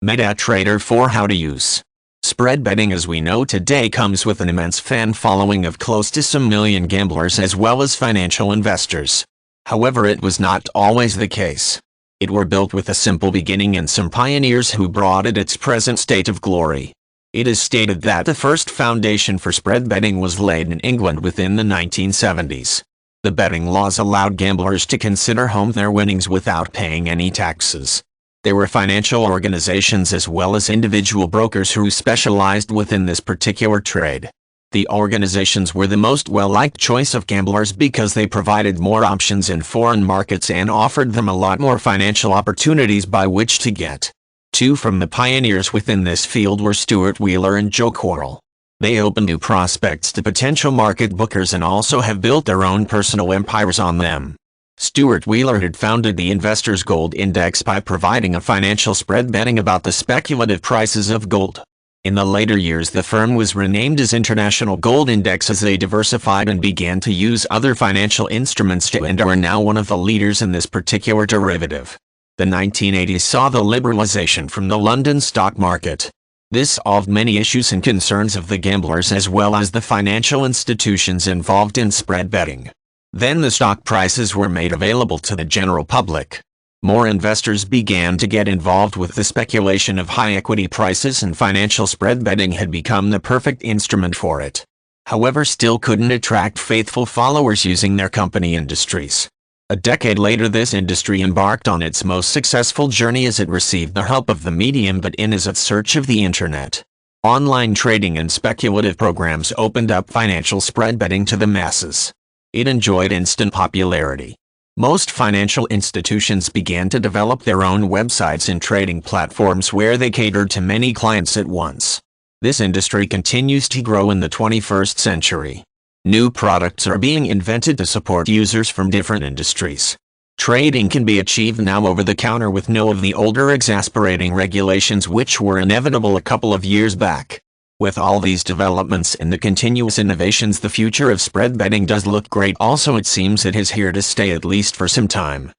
Metatrader for how to use. Spread betting as we know today comes with an immense fan following of close to some million gamblers as well as financial investors. However, it was not always the case. It were built with a simple beginning and some pioneers who brought it its present state of glory. It is stated that the first foundation for spread betting was laid in England within the 1970s. The betting laws allowed gamblers to consider home their winnings without paying any taxes. There were financial organizations as well as individual brokers who specialized within this particular trade. The organizations were the most well-liked choice of gamblers because they provided more options in foreign markets and offered them a lot more financial opportunities by which to get. Two from the pioneers within this field were Stuart Wheeler and Joe Quarrel. They opened new prospects to potential market bookers and also have built their own personal empires on them. Stuart Wheeler had founded the Investors Gold Index by providing a financial spread betting about the speculative prices of gold. In the later years the firm was renamed as International Gold Index as they diversified and began to use other financial instruments too, and are now one of the leaders in this particular derivative. The 1980s saw the liberalization from the London stock market. This solved many issues and concerns of the gamblers as well as the financial institutions involved in spread betting. Then the stock prices were made available to the general public. More investors began to get involved with the speculation of high equity prices, and financial spread betting had become the perfect instrument for it. However, still couldn't attract faithful followers using their company industries. A decade later this industry embarked on its most successful journey as it received the help of the medium but in as of search of the internet. Online trading and speculative programs opened up financial spread betting to the masses. It enjoyed instant popularity. Most financial institutions began to develop their own websites and trading platforms where they catered to many clients at once. This industry continues to grow in the 21st century. New products are being invented to support users from different industries. Trading can be achieved now over the counter with no of the older exasperating regulations which were inevitable a couple of years back. With all these developments and the continuous innovations, the future of spread betting does look great. Also, it seems it is here to stay at least for some time.